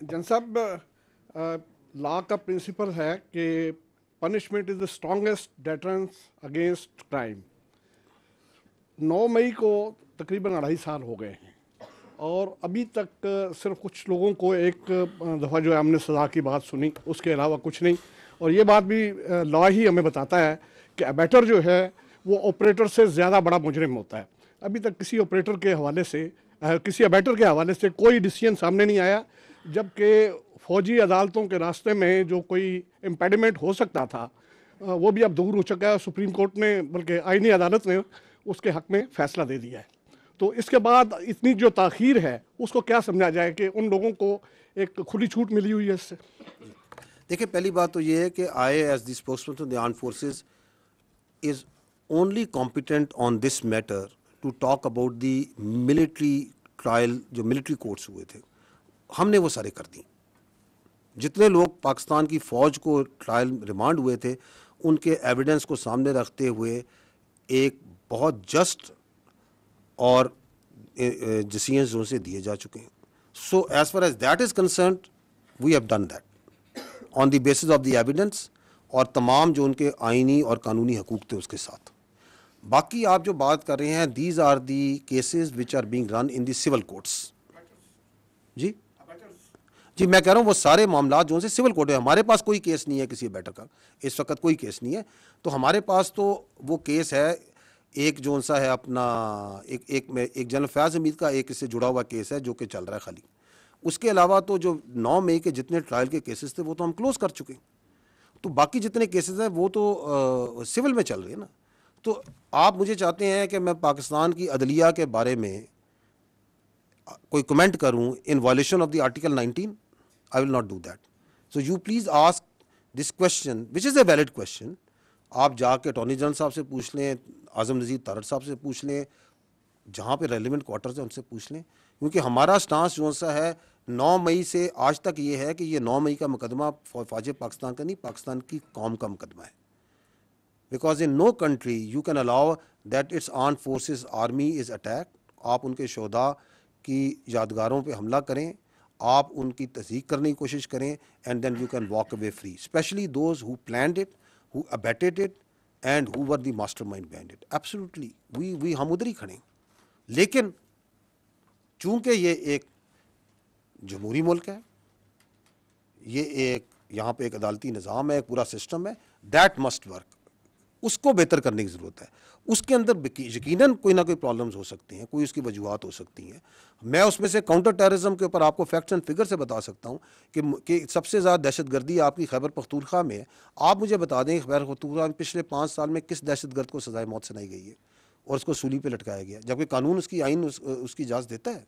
जन साहब, लॉ का प्रिंसिपल है कि punishment is the strongest deterrence against crime. 9 मई को तकरीबन 2.5 साल हो गए हैं और अभी तक सिर्फ कुछ लोगों को एक दफ़ा जो है हमने सज़ा की बात सुनी, उसके अलावा कुछ नहीं। और ये बात भी लॉ ही हमें बताता है कि अबैटर जो है वो ऑपरेटर से ज़्यादा बड़ा मुजरिम होता है। अभी तक किसी ऑपरेटर के हवाले से किसी अबैटर के हवाले से कोई डिसीजन सामने नहीं आया, जबकि फौजी अदालतों के रास्ते में जो कोई इम्पेडिमेंट हो सकता था वो भी अब दूर हो चुका है। सुप्रीम कोर्ट ने, बल्कि आईनी अदालत ने उसके हक़ में फ़ैसला दे दिया है। तो इसके बाद इतनी जो ताख़ीर है उसको क्या समझा जाए कि उन लोगों को एक खुली छूट मिली हुई है इससे? देखिए, पहली बात तो ये है कि I as the spokesperson of the armed forces is only competent on this matter to talk about the military trial. जो मिलिट्री कोर्ट्स हुए थे हमने वो सारे कर दी। जितने लोग पाकिस्तान की फ़ौज को ट्रायल रिमांड हुए थे उनके एविडेंस को सामने रखते हुए एक बहुत जस्ट और डिसीजंस उनसे दिए जा चुके हैं। So as far as that is concern we have done that on the basis of the evidence और तमाम जो उनके आइनी और कानूनी हकूक थे उसके साथ। बाकी आप जो बात कर रहे हैं, these are the cases which are being run in the civil courts. जी जी, मैं कह रहा हूँ वो सारे मामला जो उनसे सिविल कोर्ट है। हमारे पास कोई केस नहीं है किसी बेटर का, इस वक्त कोई केस नहीं है। तो हमारे पास तो वो केस है एक जो सा है अपना एक जनरल फयाज हमीद का एक इससे जुड़ा हुआ केस है जो कि चल रहा है खाली। उसके अलावा तो जो 9 मई के जितने ट्रायल के केसेस थे वो तो हम क्लोज कर चुके हैं। तो बाकी जितने केसेस हैं वो तो सिविल में चल रहे हैं ना। तो आप मुझे चाहते हैं कि मैं पाकिस्तान की अदलिया के बारे में कोई कमेंट करूं in violation of the article 19? I will not do that. So you please ask this question which is a valid question. आप जाके अटॉर्नी जनरल साहब से पूछ लें, आज़म नज़ीर तारड़ साहब से पूछ लें, जहाँ पे रेलिवेंट क्वार्टर्स हैं उनसे पूछ लें। क्योंकि हमारा स्टांस जो सा है 9 मई से आज तक ये है कि ये 9 मई का मुकदमा फ़ौज पाकिस्तान का नहीं, पाकिस्तान की कौम का मुकदमा है। Because in no country you can allow that its armed forces army is attack. आप उनके शोधा की यादगारों पे हमला करें, आप उनकी तस्दीक करने की कोशिश करें, and then you can walk away free, specially those who planned it, who abetted it and who were the mastermind behind it. Absolutely हम उधर ही खड़े हैं। लेकिन चूंकि ये एक जमहूरी मुल्क है, ये एक यहाँ पे एक अदालती निज़ाम है, एक पूरा सिस्टम है, दैट मस्ट वर्क। उसको बेहतर करने की ज़रूरत है। उसके अंदर यकीनन कोई ना कोई प्रॉब्लम्स हो सकती हैं, कोई उसकी वजूहत हो सकती हैं। मैं उसमें से काउंटर टेररिज्म के ऊपर आपको फैक्ट्स एंड फिगर से बता सकता हूँ कि सबसे ज़्यादा दहशतगर्दी आपकी खैबर पख्तूनख्वा में है। आप मुझे बता दें खैबर पख्तूनख्वा में पिछले 5 साल में किस दहशतगर्द को सजाए मौत सुनाई गई है और उसको सूली पर लटकाया गया, जबकि कानून उसकी आइन उसकी इजाज़त देता है।